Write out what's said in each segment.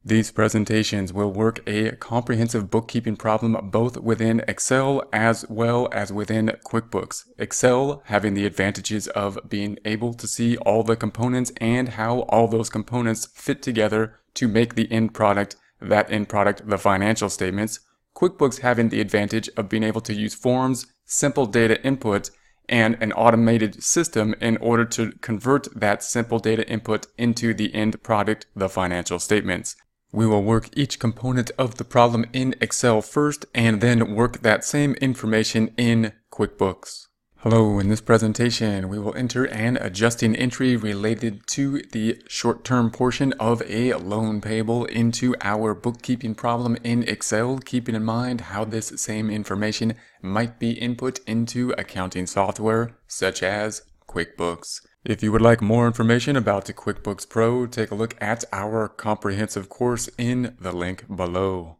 These presentations will work a comprehensive bookkeeping problem both within Excel as well as within QuickBooks. Excel having the advantages of being able to see all the components and how all those components fit together to make the end product, that end product, the financial statements. QuickBooks having the advantage of being able to use forms, simple data input, and an automated system in order to convert that simple data input into the end product, the financial statements. We will work each component of the problem in Excel first and then work that same information in QuickBooks. Hello, in this presentation we will enter an adjusting entry related to the short-term portion of a loan payable into our bookkeeping problem in Excel, keeping in mind how this same information might be input into accounting software such as QuickBooks. If you would like more information about the QuickBooks Pro, take a look at our comprehensive course in the link below.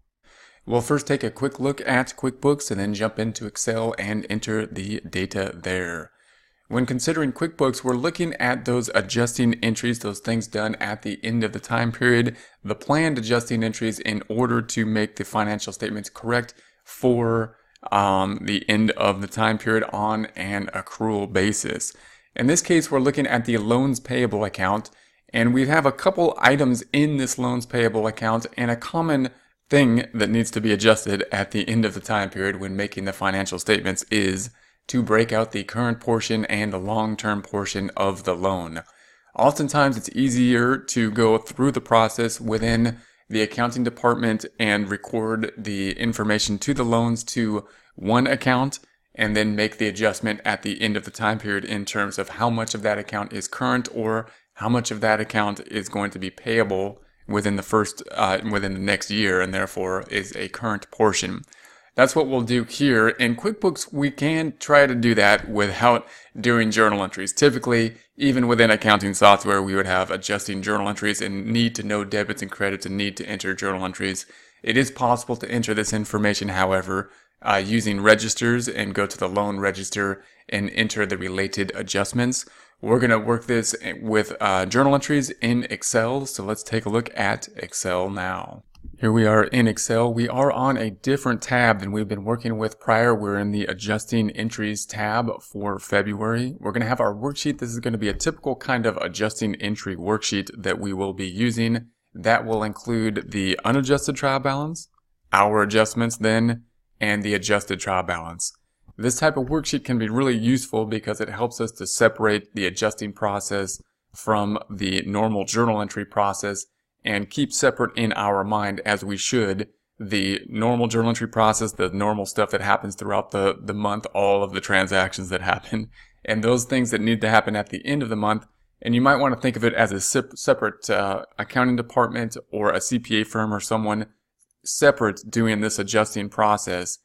We'll first take a quick look at QuickBooks and then jump into Excel and enter the data there. When considering QuickBooks, we're looking at those adjusting entries, those things done at the end of the time period, the planned adjusting entries in order to make the financial statements correct for the end of the time period on an accrual basis. In this case, we're looking at the loans payable account, and we have a couple items in this loans payable account, and a common thing that needs to be adjusted at the end of the time period when making the financial statements is to break out the current portion and the long-term portion of the loan. Oftentimes, it's easier to go through the process within the accounting department and record the information to the loans to one account and then make the adjustment at the end of the time period in terms of how much of that account is current or how much of that account is going to be payable within the next year and therefore is a current portion. That's what we'll do here. In QuickBooks, we can try to do that without doing journal entries. Typically, even within accounting software, we would have adjusting journal entries and need to know debits and credits and need to enter journal entries. It is possible to enter this information, however, using registers and go to the loan register and enter the related adjustments. We're going to work this with journal entries in Excel, so let's take a look at Excel now. Here we are in Excel. We are on a different tab than we've been working with prior. We're in the Adjusting Entries tab for February. We're going to have our worksheet. This is going to be a typical kind of adjusting entry worksheet that we will be using. That will include the unadjusted trial balance, our adjustments then, and the adjusted trial balance. This type of worksheet can be really useful because it helps us to separate the adjusting process from the normal journal entry process and keep separate in our mind, as we should, the normal journal entry process, the normal stuff that happens throughout the month, all of the transactions that happen, and those things that need to happen at the end of the month. And you might want to think of it as a separate accounting department or a CPA firm or someone separate doing this adjusting process.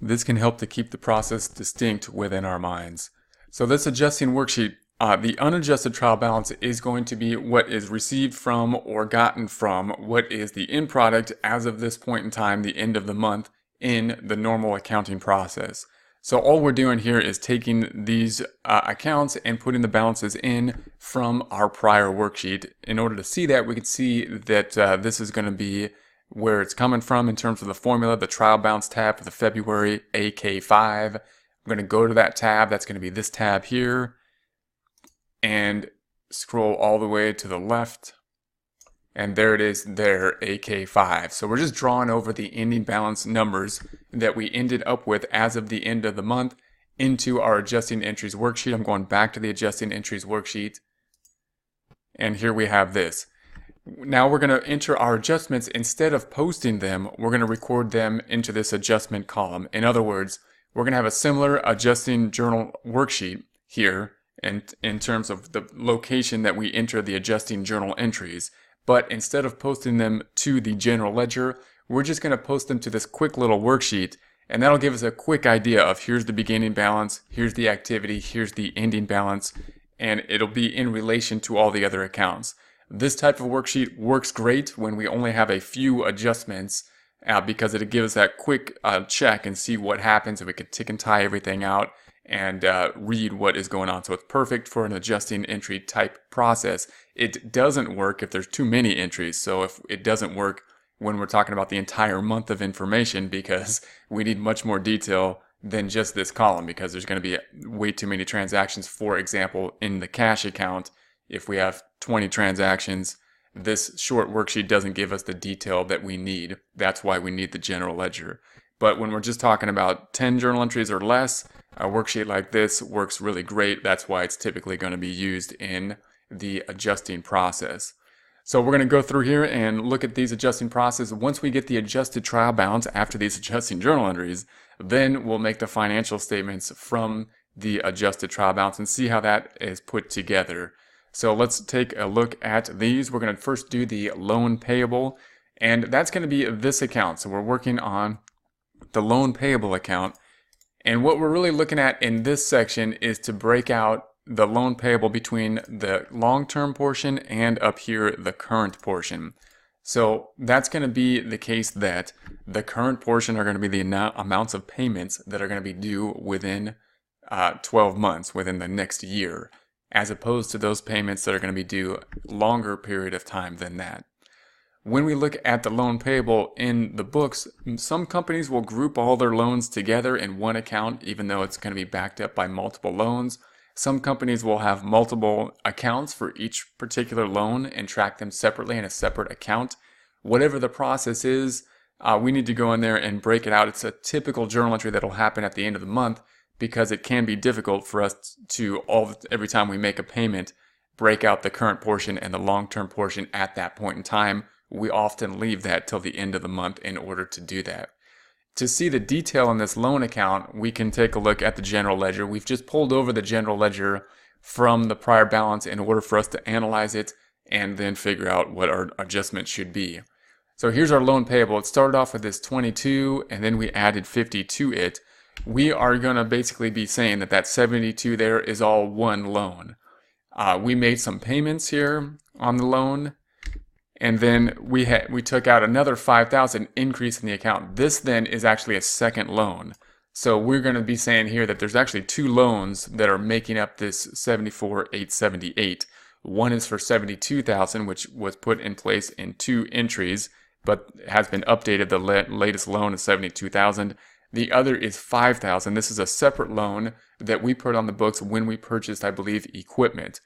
This can help to keep the process distinct within our minds. So this adjusting worksheet, the unadjusted trial balance is going to be what is received from or gotten from what is the end product as of this point in time, the end of the month, in the normal accounting process. So all we're doing here is taking these accounts and putting the balances in from our prior worksheet. In order to see that, we can see that this is going to be where it's coming from in terms of the formula, the trial balance tab for the February AK5. I'm going to go to that tab. That's going to be this tab here, and scroll all the way to the left, and there it is there, AK5. So we're just drawing over the ending balance numbers that we ended up with as of the end of the month into our adjusting entries worksheet. I'm going back to the adjusting entries worksheet, and here we have this. Now we're going to enter our adjustments. Instead of posting them, we're going to record them into this adjustment column. In other words, we're going to have a similar adjusting journal worksheet here in terms of the location that we enter the adjusting journal entries. But instead of posting them to the general ledger, we're just going to post them to this quick little worksheet, and that'll give us a quick idea of here's the beginning balance, here's the activity, here's the ending balance, and it'll be in relation to all the other accounts. This type of worksheet works great when we only have a few adjustments because it gives us that quick check and see what happens, and we can tick and tie everything out and read what is going on. So it's perfect for an adjusting entry type process. It doesn't work if there's too many entries. So if it doesn't work when we're talking about the entire month of information, because we need much more detail than just this column, because there's going to be way too many transactions. For example, in the cash account, if we have 20 transactions, this short worksheet doesn't give us the detail that we need. That's why we need the general ledger. But when we're just talking about 10 journal entries or less, a worksheet like this works really great. That's why it's typically going to be used in the adjusting process. So we're going to go through here and look at these adjusting processes. Once we get the adjusted trial balance after these adjusting journal entries, then we'll make the financial statements from the adjusted trial balance and see how that is put together. So let's take a look at these. We're going to first do the loan payable, and that's going to be this account. So we're working on the loan payable account. And what we're really looking at in this section is to break out the loan payable between the long-term portion and up here the current portion. So that's going to be the case that the current portion are going to be the amounts of payments that are going to be due within 12 months, within the next year, as opposed to those payments that are going to be due longer period of time than that. When we look at the loan payable in the books, some companies will group all their loans together in one account, even though it's going to be backed up by multiple loans. Some companies will have multiple accounts for each particular loan and track them separately in a separate account. Whatever the process is, we need to go in there and break it out. It's a typical journal entry that will happen at the end of the month, because it can be difficult for us to, every time we make a payment, break out the current portion and the long-term portion at that point in time. We often leave that till the end of the month in order to do that. To see the detail in this loan account, we can take a look at the general ledger. We've just pulled over the general ledger from the prior balance in order for us to analyze it and then figure out what our adjustment should be. So here's our loan payable. It started off with this 22 and then we added 50 to it. We are going to basically be saying that that 72 there is all one loan. We made some payments here on the loan, and then we took out another 5,000 increase in the account. This then is actually a second loan. So we're going to be saying here that there's actually two loans that are making up this 74,878. One is for 72,000, which was put in place in two entries, but has been updated. The latest loan is 72,000. The other is 5,000. This is a separate loan that we put on the books when we purchased, I believe, equipment.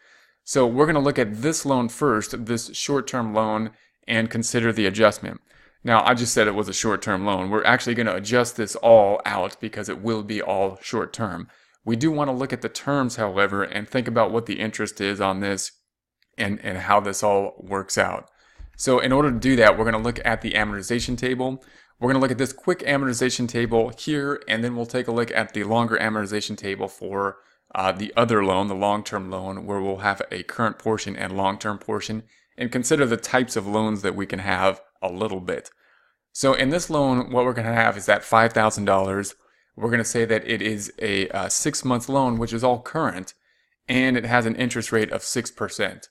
So we're going to look at this loan first, this short-term loan, and consider the adjustment. Now, I just said it was a short-term loan. We're actually going to adjust this all out because it will be all short-term. We do want to look at the terms, however, and think about what the interest is on this and how this all works out. So in order to do that, we're going to look at the amortization table. We're going to look at this quick amortization table here, and then we'll take a look at the longer amortization table for the other loan, the long-term loan, where we'll have a current portion and long-term portion, and consider the types of loans that we can have a little bit. So in this loan, what we're going to have is that $5,000. We're going to say that it is a 6-month loan, which is all current, and it has an interest rate of 6%.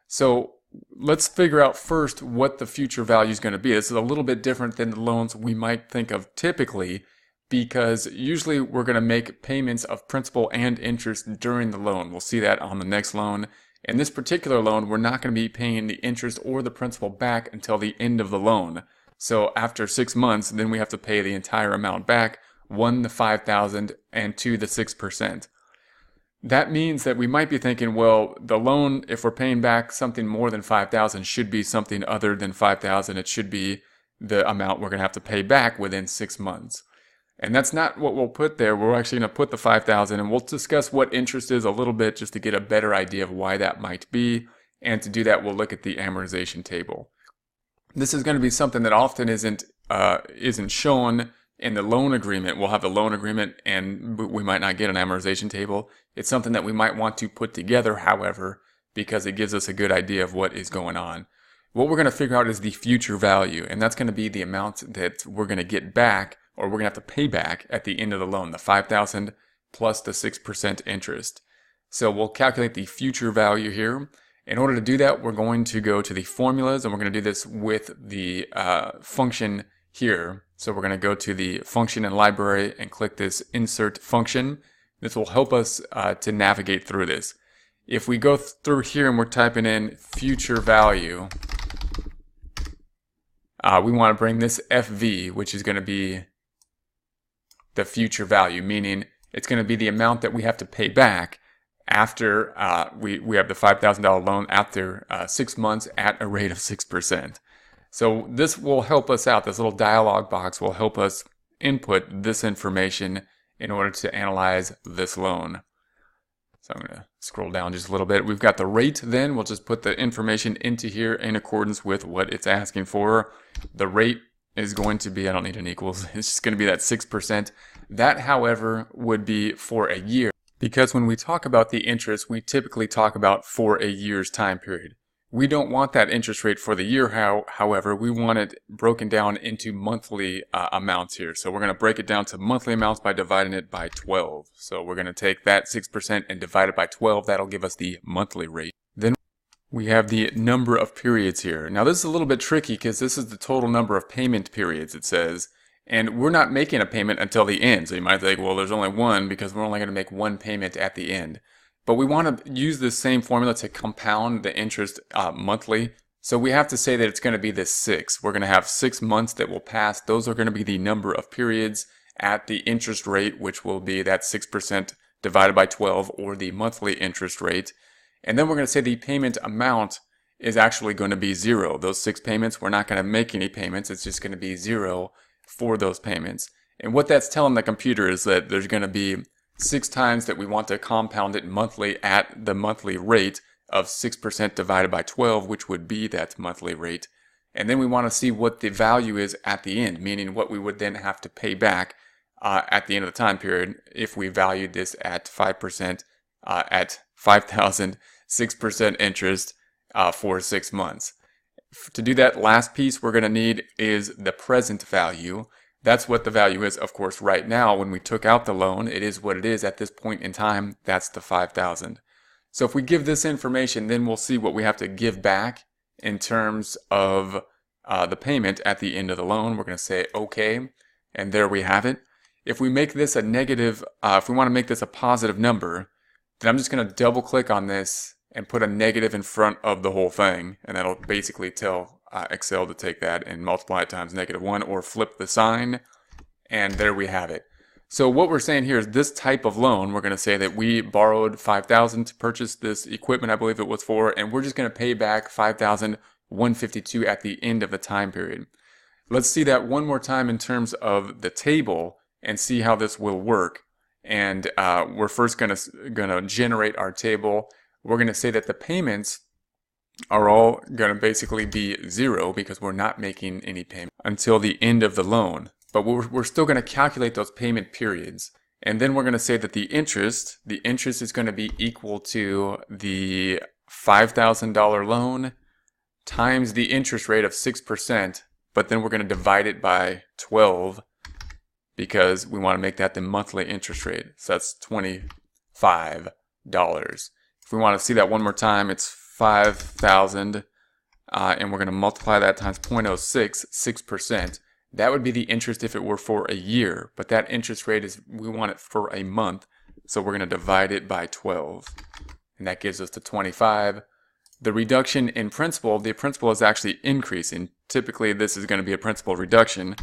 So let's figure out first what the future value is going to be. This is a little bit different than the loans we might think of typically, because usually we're going to make payments of principal and interest during the loan. We'll see that on the next loan. In this particular loan, we're not going to be paying the interest or the principal back until the end of the loan. So after 6 months, then we have to pay the entire amount back, 1, the 5,000, and 2, the 6%. That means that we might be thinking, well, the loan, if we're paying back something more than 5,000, should be something other than 5,000. It should be the amount we're going to have to pay back within 6 months. And that's not what we'll put there. We're actually going to put the 5,000, and we'll discuss what interest is a little bit just to get a better idea of why that might be. And to do that, we'll look at the amortization table. This is going to be something that often isn't shown in the loan agreement. We'll have the loan agreement and we might not get an amortization table. It's something that we might want to put together, however, because it gives us a good idea of what is going on. What we're going to figure out is the future value, and that's going to be the amount that we're going to get back, or we're going to have to pay back at the end of the loan, the 5,000 plus the 6% interest. So we'll calculate the future value here. In order to do that, we're going to go to the formulas, and we're going to do this with the function here. So we're going to go to the function in library and click this insert function. This will help us to navigate through this. If we go through here and we're typing in future value, we want to bring this FV, which is going to be the future value, meaning it's going to be the amount that we have to pay back after we have the $5,000 loan after 6 months at a rate of 6%. So this will help us out. This little dialog box will help us input this information in order to analyze this loan. So I'm going to scroll down just a little bit. We've got the rate then. We'll just put the information into here in accordance with what it's asking for. The rate is going to be, I don't need an equals, it's just going to be that 6%. That, however, would be for a year. Because when we talk about the interest, we typically talk about for a year's time period. We don't want that interest rate for the year, however, we want it broken down into monthly amounts here. So we're going to break it down to monthly amounts by dividing it by 12. So we're going to take that 6% and divide it by 12. That'll give us the monthly rate. Then we have the number of periods here. Now this is a little bit tricky because this is the total number of payment periods, it says. And we're not making a payment until the end. So you might think, well, there's only one because we're only going to make one payment at the end. But we want to use the same formula to compound the interest monthly. So we have to say that it's going to be this 6. We're going to have 6 months that will pass. Those are going to be the number of periods at the interest rate, which will be that 6% divided by 12, or the monthly interest rate. And then we're going to say the payment amount is actually going to be 0. Those 6 payments, we're not going to make any payments. It's just going to be 0 for those payments. And what that's telling the computer is that there's going to be 6 times that we want to compound it monthly at the monthly rate of 6% divided by 12, which would be that monthly rate. And then we want to see what the value is at the end, meaning what we would then have to pay back at the end of the time period if we valued this at 5% at $5,000, 6% interest for 6 months. To do that last piece we're going to need is the present value. That's what the value is, of course, right now. When we took out the loan, it is what it is at this point in time. That's the $5,000. So if we give this information, then we'll see what we have to give back in terms of the payment at the end of the loan. We're going to say OK, and there we have it. If we make this a negative, if we want to make this a positive number, then I'm just going to double click on this and put a negative in front of the whole thing, and that'll basically tell Excel to take that and multiply it times -1, or flip the sign, and there we have it. So what we're saying here is this type of loan, we're going to say that we borrowed $5,000 to purchase this equipment, I believe it was for, and we're just going to pay back $5,152 at the end of the time period. Let's see that one more time in terms of the table and see how this will work. And we're first going to generate our table. We're going to say that the payments are all going to basically be 0 because we're not making any payment until the end of the loan. But we're still going to calculate those payment periods. And then we're going to say that the interest is going to be equal to the $5,000 loan times the interest rate of 6%. But then we're going to divide it by 12 because we want to make that the monthly interest rate. So that's $25. If we want to see that one more time, it's 5,000, and we're going to multiply that times 0.06, 6%. That would be the interest if it were for a year, but that interest rate is, we want it for a month, so we're going to divide it by 12, and that gives us the 25. The reduction in principal, the principal is actually increasing. Typically, this is going to be a principal reduction.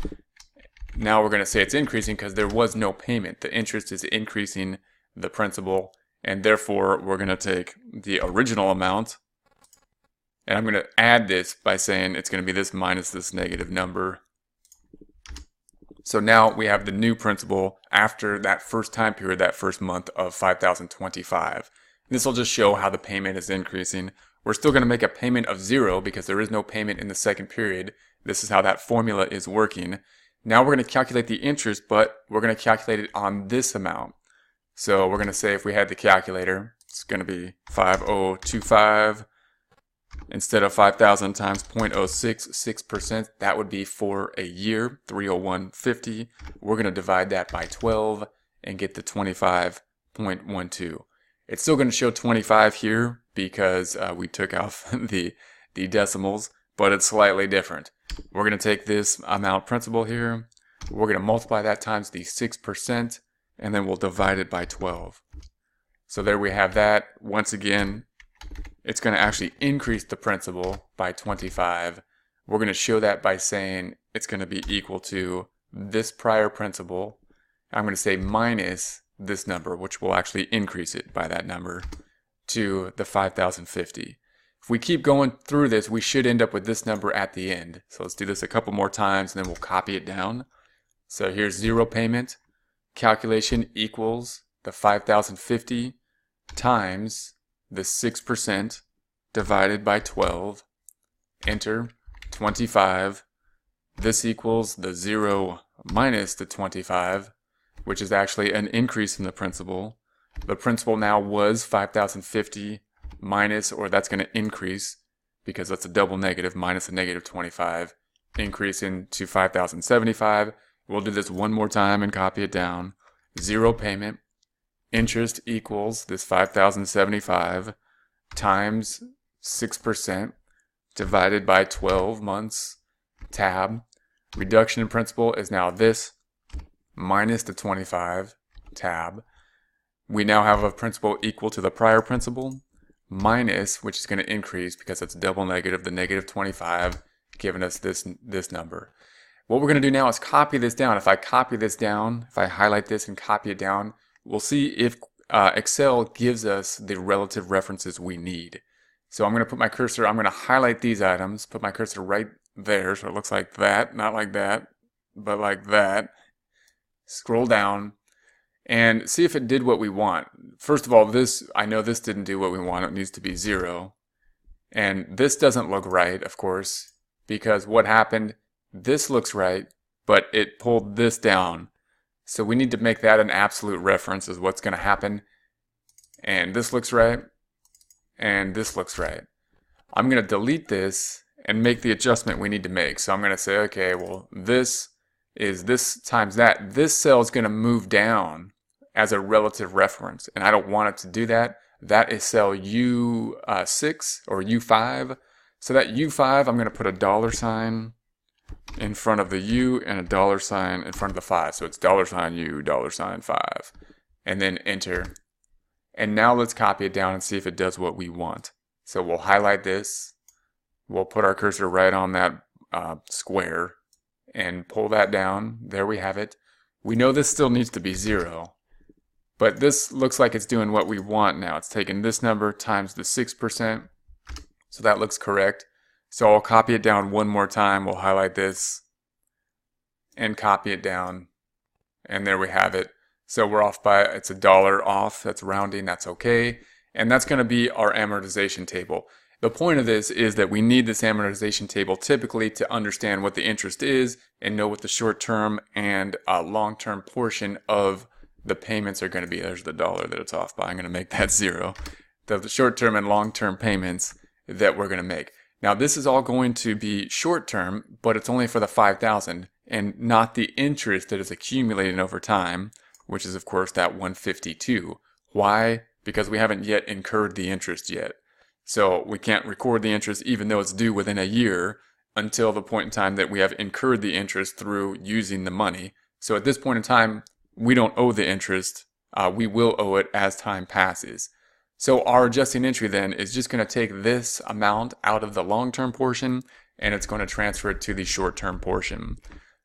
Now we're going to say it's increasing because there was no payment. The interest is increasing the principal, and therefore we're going to take the original amount, and I'm going to add this by saying it's going to be this minus this negative number. So now we have the new principal after that first time period, that first month of $5,025. This will just show how the payment is increasing. We're still going to make a payment of 0 because there is no payment in the second period. This is how that formula is working. Now we're going to calculate the interest, but we're going to calculate it on this amount. So we're going to say if we had the calculator, it's going to be 5025 instead of 5,000 times 0.06, 6%. That would be for a year, 301.50. We're going to divide that by 12 and get the 25.12. It's still going to show 25 here because we took off the decimals, but it's slightly different. We're going to take this amount principal here. We're going to multiply that times the 6%. and then we'll divide it by 12. So there we have that. Once again, it's going to actually increase the principal by 25. We're going to show that by saying it's going to be equal to this prior principal. I'm going to say minus this number, which will actually increase it by that number to the 5,050. If we keep going through this, we should end up with this number at the end. So let's do this a couple more times and then we'll copy it down. So here's zero payment. Calculation equals the 5,050 times the 6% divided by 12. Enter 25. This equals the 0 minus the 25, which is actually an increase in the principal. The principal now was 5,050 minus, or that's going to increase because that's a double negative, minus a negative 25, increasing to 5,075. We'll do this one more time and copy it down. Zero payment. Interest equals this 5,075 times 6% divided by 12 months. Tab. Reduction in principal is now this minus the 25. Tab. We now have a principal equal to the prior principal minus, which is going to increase because it's double negative, the negative 25, giving us this number. What we're going to do now is copy this down. If I copy this down, if I highlight this and copy it down, we'll see if Excel gives us the relative references we need. So I'm going to put my cursor, I'm going to highlight these items, put my cursor right there so it looks like that, not like that, but like that. Scroll down and see if it did what we want. First of all, this, I know this didn't do what we want. It needs to be 0. And this doesn't look right, of course, because what happened, this looks right, but it pulled this down. So we need to make that an absolute reference is what's going to happen. And this looks right, and this looks right. I'm going to delete this and make the adjustment we need to make. So I'm going to say, okay, well, this is this times that. This cell is going to move down as a relative reference, and I don't want it to do that. That is cell U6 or U5. So that U5, I'm going to put a $sign in front of the U and a $sign in front of the 5. So it's $U, $5, and then enter. And now let's copy it down and see if it does what we want. So we'll highlight this. We'll put our cursor right on that square and pull that down. There we have it. We know this still needs to be 0. But this looks like it's doing what we want now. It's taking this number times the 6%. So that looks correct. So I'll copy it down one more time. We'll highlight this and copy it down. And there we have it. So we're off by, it's $1 off. That's rounding. That's okay. And that's going to be our amortization table. The point of this is that we need this amortization table typically to understand what the interest is and know what the short-term and long-term portion of the payments are going to be. There's the $1 that it's off by. I'm going to make that 0. The short-term and long-term payments that we're going to make. Now this is all going to be short-term, but it's only for the 5,000 and not the interest that is accumulating over time, which is of course that 152. Why? Because we haven't yet incurred the interest yet. So we can't record the interest even though it's due within a year until the point in time that we have incurred the interest through using the money. So at this point in time, we don't owe the interest. We will owe it as time passes. So our adjusting entry then is just going to take this amount out of the long-term portion and it's going to transfer it to the short-term portion.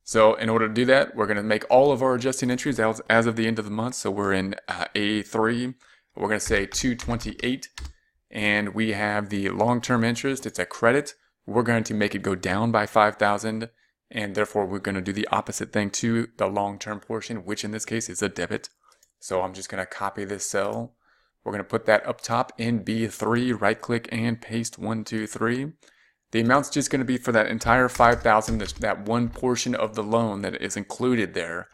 So in order to do that, we're going to make all of our adjusting entries as of the end of the month. So we're in A3. We're going to say 228 and we have the long-term interest. It's a credit. We're going to make it go down by 5,000. And therefore, we're going to do the opposite thing to the long-term portion, which in this case is a debit. So I'm just going to copy this cell. We're going to put that up top in B3, right-click and paste 1, 2, 3. The amount's just going to be for that entire 5,000, that one portion of the loan that is included there.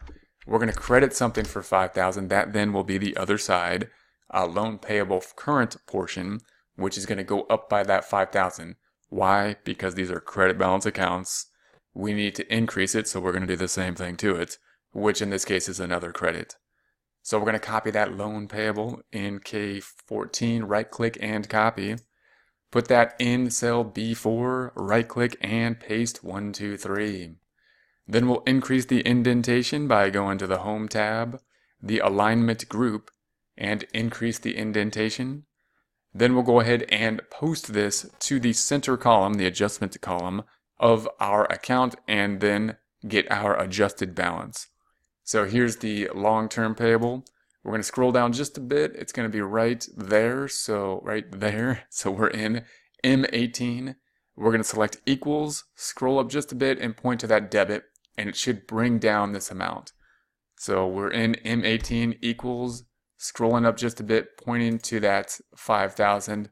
We're going to credit something for 5,000. That then will be the other side, loan payable current portion, which is going to go up by that 5,000. Why? Because these are credit balance accounts. We need to increase it, so we're going to do the same thing to it, which in this case is another credit. So we're going to copy that loan payable in K14, right-click and copy. Put that in cell B4, right-click and paste 1, 2, 3. Then we'll increase the indentation by going to the Home tab. the alignment group and increase the indentation. Then we'll go ahead and post this to the center column, the adjustment column of our account, and then get our adjusted balance. So here's the long-term payable. We're going to scroll down just a bit. It's going to be right there. So right there. So we're in M18. We're going to select equals, scroll up just a bit and point to that debit, and it should bring down this amount. So we're in M18 equals, scrolling up just a bit, pointing to that 5,000.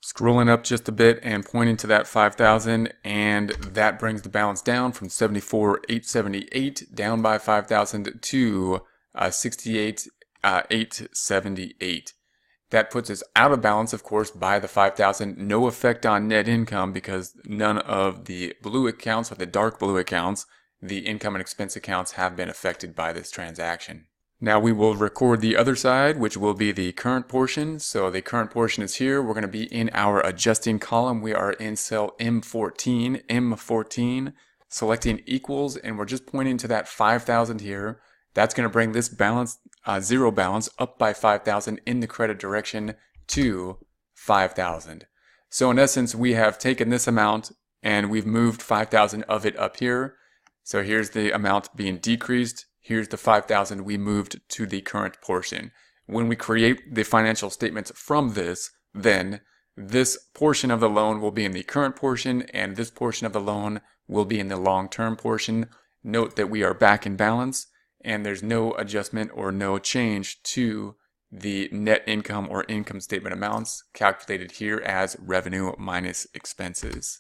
Scrolling up just a bit and pointing to that 5,000, and that brings the balance down from 74,878 down by 5,000 to 68,878. That puts us out of balance, of course, by the 5,000. No effect on net income because none of the blue accounts or the dark blue accounts, the income and expense accounts, have been affected by this transaction. Now we will record the other side, which will be the current portion. So the current portion is here. We're going to be in our adjusting column. We are in cell M14, selecting equals, and we're just pointing to that 5,000 here. That's going to bring this balance, zero balance, up by 5,000 in the credit direction to 5,000. So in essence, we have taken this amount and we've moved 5,000 of it up here. So here's the amount being decreased. Here's the 5,000 we moved to the current portion. When we create the financial statements from this, then this portion of the loan will be in the current portion and this portion of the loan will be in the long-term portion. Note that we are back in balance and there's no adjustment or no change to the net income or income statement amounts calculated here as revenue minus expenses.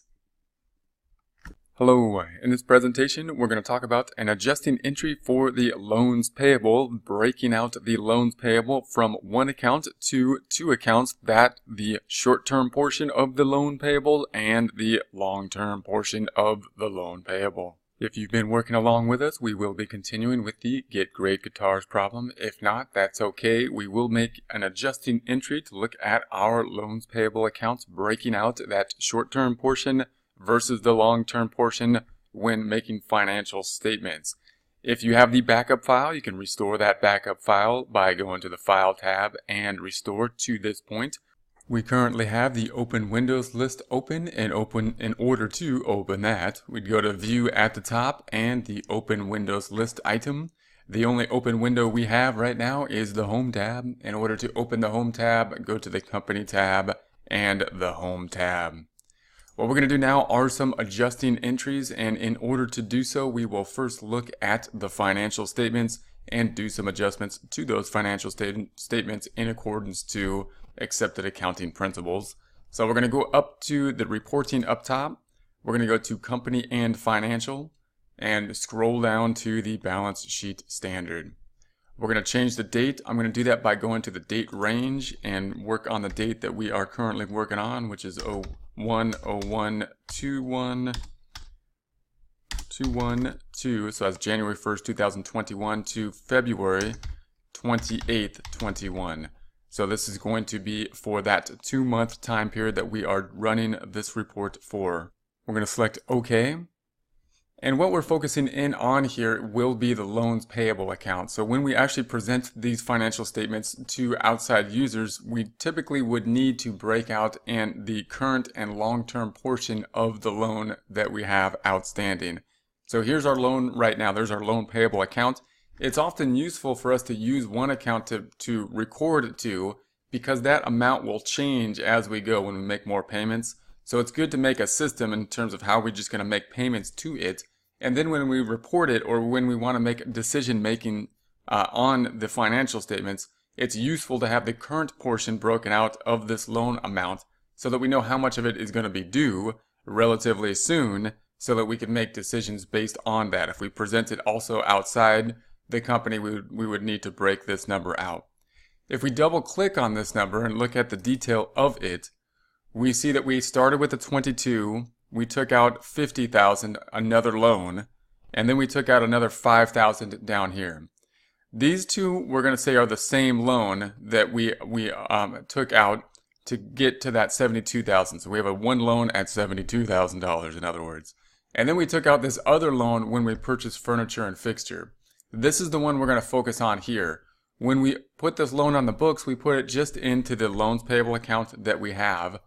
Hello, in this presentation we're going to talk about an adjusting entry for the loans payable, breaking out the loans payable from one account to two accounts, that the short-term portion of the loan payable and the long-term portion of the loan payable. If you've been working along with us, we will be continuing with the Get Great Guitars problem. If not, that's okay. We will make an adjusting entry to look at our loans payable accounts, breaking out that short-term portion versus the long-term portion when making financial statements. If you have the backup file, you can restore that backup file by going to the File tab and restore to this point. We currently have the Open Windows list open, and in order to open that, we'd go to View at the top and the Open Windows list item. The only open window we have right now is the Home tab. In order to open the Home tab, go to the Company tab and the Home tab. What we're going to do now are some adjusting entries, and in order to do so, we will first look at the financial statements and do some adjustments to those financial statements in accordance to accepted accounting principles. So we're going to go up to the reporting up top. We're going to go to Company and Financial and scroll down to the Balance Sheet Standard. We're going to change the date. I'm going to do that by going to the date range and work on the date that we are currently working on, which is 01/01/212. So that's January 1st, 2021 to February 28th, 21. So this is going to be for that 2-month time period that we are running this report for. We're going to select OK. And what we're focusing in on here will be the loans payable account. So when we actually present these financial statements to outside users, we typically would need to break out in the current and long-term portion of the loan that we have outstanding. So here's our loan right now. There's our loan payable account. It's often useful for us to use one account to record to, because that amount will change as we go when we make more payments. So it's good to make a system in terms of how we're just going to make payments to it. And then when we report it, or when we want to make decision making on the financial statements, it's useful to have the current portion broken out of this loan amount so that we know how much of it is going to be due relatively soon, so that we can make decisions based on that. If we present it also outside the company, we would need to break this number out. If we double click on this number and look at the detail of it, we see that we started with a 22, we took out 50,000, another loan, and then we took out another 5,000 down here. These two we're going to say are the same loan that we took out to get to that 72,000. So we have a one loan at $72,000 in other words. And then we took out this other loan when we purchased furniture and fixture. This is the one we're going to focus on here. When we put this loan on the books, we put it just into the loans payable account that we have.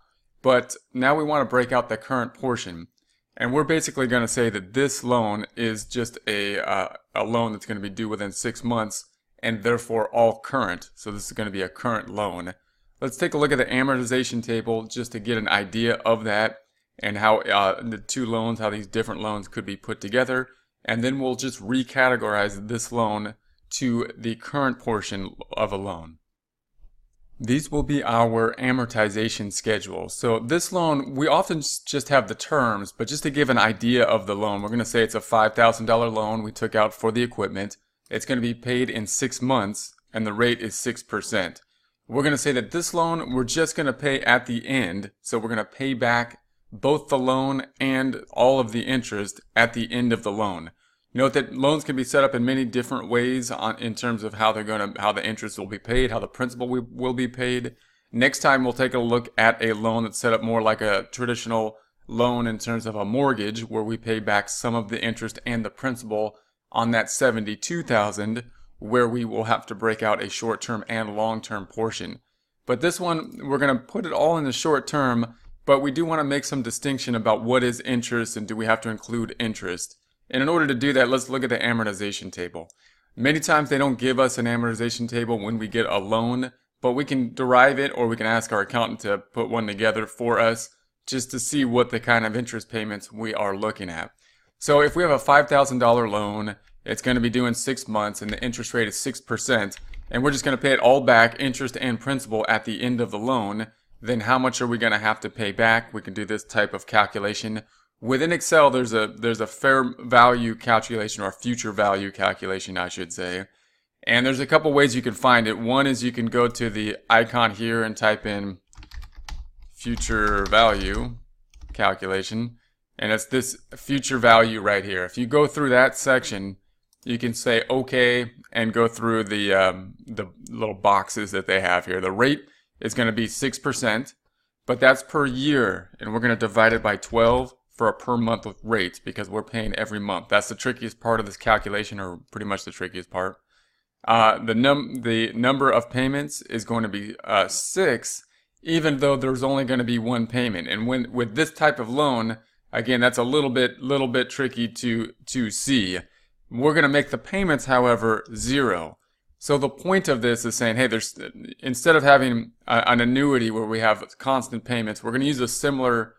But now we want to break out the current portion. And we're basically going to say that this loan is just a loan that's going to be due within 6 months and therefore all current. So this is going to be a current loan. Let's take a look at the amortization table just to get an idea of that and how the two loans, how these different loans could be put together. And then we'll just recategorize this loan to the current portion of a loan. These will be our amortization schedules. So this loan, we often just have the terms, but just to give an idea of the loan, we're going to say it's a $5,000 loan we took out for the equipment. It's going to be paid in 6 months, and the rate is 6%. We're going to say that this loan, we're just going to pay at the end. So we're going to pay back both the loan and all of the interest at the end of the loan. Note that loans can be set up in many different ways in terms of how the interest will be paid, how the principal will be paid. Next time we'll take a look at a loan that's set up more like a traditional loan in terms of a mortgage, where we pay back some of the interest and the principal on that $72,000, where we will have to break out a short-term and long-term portion. But this one, we're going to put it all in the short term, but we do want to make some distinction about what is interest and do we have to include interest. And in order to do that, let's look at the amortization table. Many times they don't give us an amortization table when we get a loan, but we can derive it or we can ask our accountant to put one together for us just to see what the kind of interest payments we are looking at. So if we have a $5,000 loan, it's going to be due in 6 months and the interest rate is 6%, and we're just going to pay it all back, interest and principal, at the end of the loan. Then how much are we going to have to pay back? We can do this type of calculation. Within Excel, there's a fair value calculation, or a future value calculation, I should say. And there's a couple ways you can find it. One is you can go to the icon here and type in future value calculation. And it's this future value right here. If you go through that section, you can say OK and go through the little boxes that they have here. The rate is going to be 6%, but that's per year. And we're going to divide it by 12. For a per month rate, because we're paying every month. That's the trickiest part of this calculation, or pretty much the trickiest part. The number of payments is going to be 6, even though there's only going to be one payment. And with this type of loan, again, that's a little bit tricky to see. We're going to make the payments, however, 0. So the point of this is saying, hey, instead of having an annuity where we have constant payments, we're going to use a similar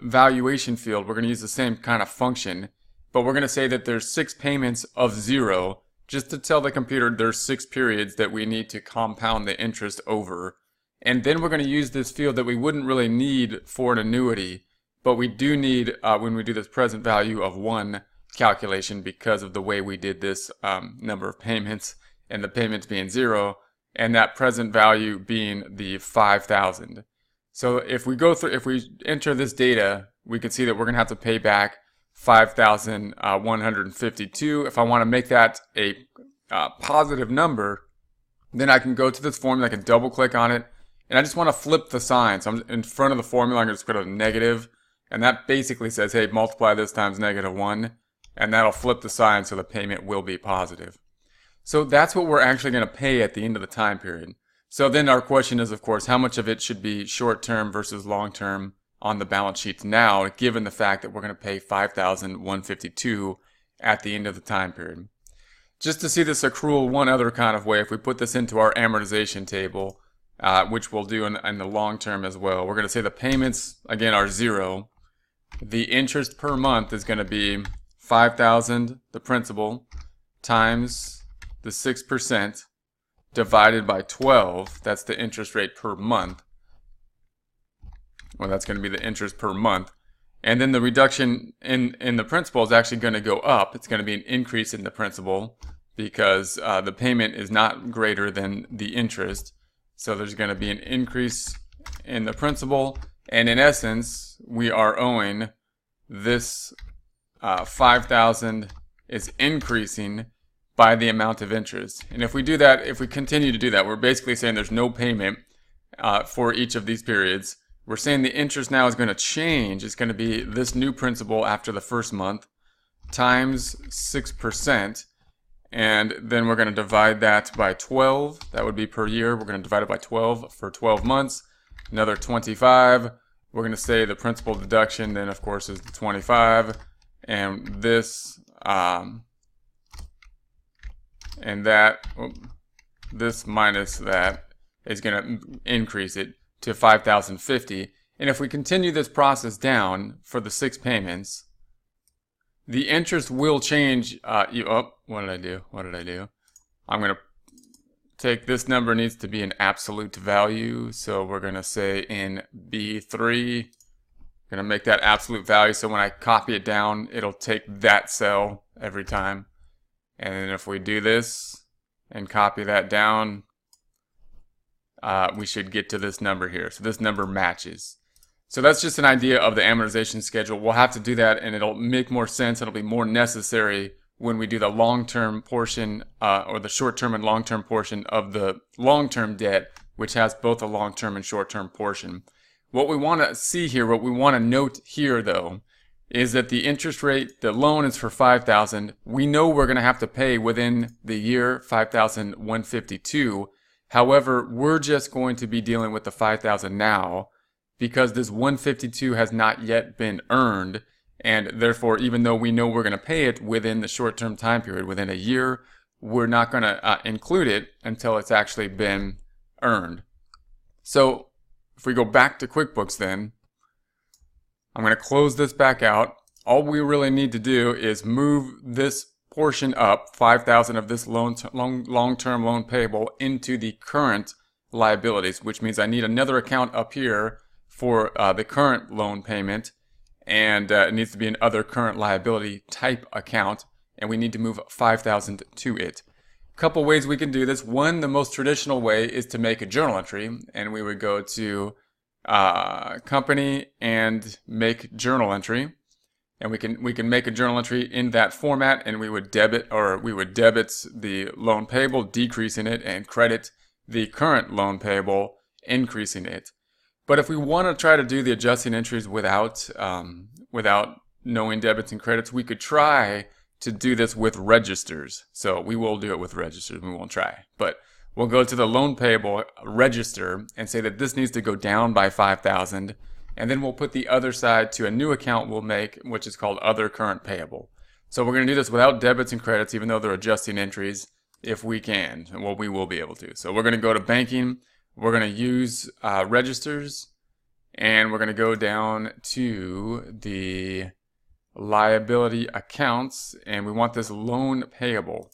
valuation field. We're going to use the same kind of function, but we're going to say that there's 6 payments of 0, just to tell the computer there's 6 periods that we need to compound the interest over. And then we're going to use this field that we wouldn't really need for an annuity, but we do need when we do this present value of 1 calculation, because of the way we did this number of payments and the payments being 0 and that present value being the 5,000. So if we enter this data, we can see that we're going to have to pay back 5,152. If I want to make that a positive number, then I can go to this formula, I can double click on it, and I just want to flip the sign. So I'm in front of the formula, I'm going to just put a negative, and that basically says, hey, multiply this times -1, and that'll flip the sign so the payment will be positive. So that's what we're actually going to pay at the end of the time period. So then our question is, of course, how much of it should be short-term versus long-term on the balance sheets now, given the fact that we're going to pay $5,152 at the end of the time period. Just to see this accrual one other kind of way, if we put this into our amortization table, which we'll do in the long term as well, we're going to say the payments, again, are 0. The interest per month is going to be $5,000, the principal, times the 6%, divided by 12, that's the interest rate per month. Well, that's going to be the interest per month. And then the reduction in the principal is actually going to go up. It's going to be an increase in the principal because the payment is not greater than the interest. So there's going to be an increase in the principal. And in essence, we are owing this 5,000 is increasing by the amount of interest. And if we do that, if we continue to do that, we're basically saying there's no payment for each of these periods. We're saying the interest now is going to change. It's going to be this new principal after the first month times 6%. and then we're going to divide that by 12. That would be per year. We're going to divide it by 12 for 12 months. Another 25. We're going to say the principal deduction then of course is the 25, and this this minus that is going to increase it to 5,050. And if we continue this process down for the 6 payments, the interest will change. What did I do? I'm going to take this number, needs to be an absolute value. So we're going to say in B3, going to make that absolute value. So when I copy it down, it'll take that cell every time. And then if we do this and copy that down, we should get to this number here. So this number matches. So that's just an idea of the amortization schedule. We'll have to do that, and it'll make more sense. It'll be more necessary when we do the long-term portion or the short-term and long-term portion of the long-term debt, which has both a long-term and short-term portion. What we want to see here, what we want to note here though, is that the interest rate, the loan is for $5,000. We know we're going to have to pay within the year $5,152. However, we're just going to be dealing with the $5,000 now, because this 152 has not yet been earned, and therefore even though we know we're going to pay it within the short-term time period, within a year, we're not going to include it until it's actually been earned. So if we go back to QuickBooks then, I'm going to close this back out. All we really need to do is move this portion up, 5,000 of this long-term loan payable, into the current liabilities, which means I need another account up here for the current loan payment, and it needs to be an other current liability type account, and we need to move 5,000 to it. A couple ways we can do this. One, the most traditional way is to make a journal entry, and we would go to company and make journal entry, and we can make a journal entry in that format, and we would debit the loan payable, decreasing it, and credit the current loan payable, increasing it. But if we want to try to do the adjusting entries without knowing debits and credits, we could try to do this with registers. So we will do it with registers. We won't try. But we'll go to the loan payable register and say that this needs to go down by 5,000. And then we'll put the other side to a new account we'll make, which is called other current payable. So we're going to do this without debits and credits, even though they're adjusting entries, if we can. Well, we will be able to. So we're going to go to banking. We're going to use registers, and we're going to go down to the liability accounts, and we want this loan payable,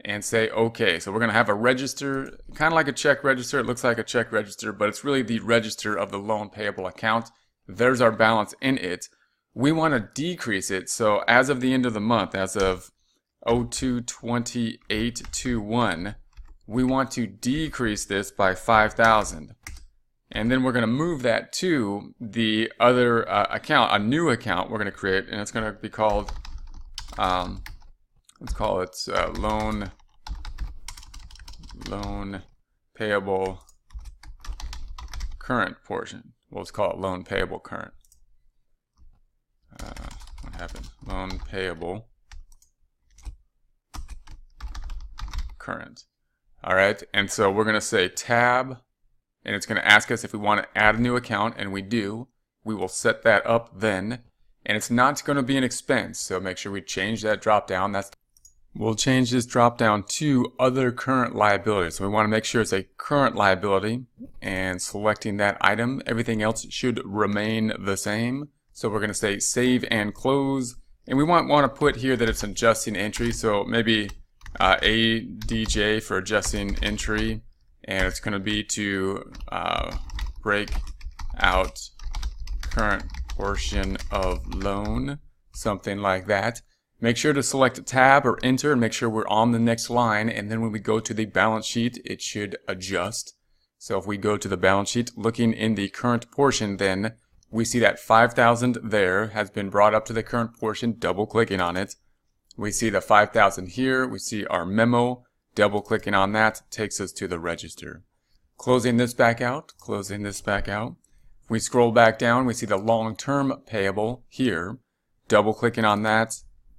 and say okay. So we're going to have a register, kind of like a check register. It looks like a check register, but it's really the register of the loan payable account. There's our balance in it. We want to decrease it. So as of the end of the month, as of 02/28/21, we want to decrease this by 5,000. And then we're going to move that to the other account, a new account we're going to create, and it's going to be called, let's call it loan payable current portion. Well, let's call it loan payable current. What happened? Loan payable current. All right, and so we're going to say tab, and it's going to ask us if we want to add a new account, and we do. We will set that up then, and it's not going to be an expense, so make sure we change that drop down. We'll change this drop down to other current liabilities. So we want to make sure it's a current liability, and selecting that item. Everything else should remain the same. So we're going to say save and close, and we want to put here that it's adjusting entry, so maybe ADJ for adjusting entry, and it's going to be to break out current portion of loan, something like that. Make sure to select tab or enter and make sure we're on the next line, and then when we go to the balance sheet, it should adjust. So if we go to the balance sheet, looking in the current portion, then we see that 5,000 there has been brought up to the current portion, double clicking on it. We see the 5,000 here. We see our memo. Double clicking on that takes us to the register. Closing this back out. Closing this back out. If we scroll back down, we see the long-term payable here. Double clicking on that,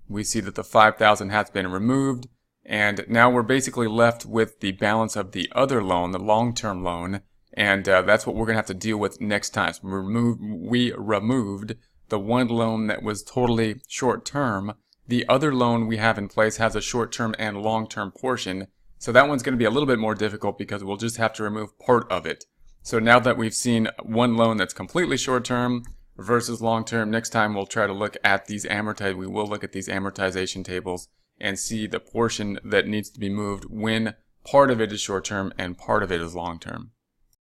we see that the 5,000 has been removed, And now we're basically left with the balance of the other loan, the long-term loan, and that's what we're going to have to deal with next time. So we removed the one loan that was totally short-term. The other loan we have in place has a short-term and long-term portion, so that one's going to be a little bit more difficult because we'll just have to remove part of it. So now that we've seen one loan that's completely short-term versus long-term, next time we'll try to look at these we will look at these amortization tables and see the portion that needs to be moved when part of it is short-term and part of it is long-term.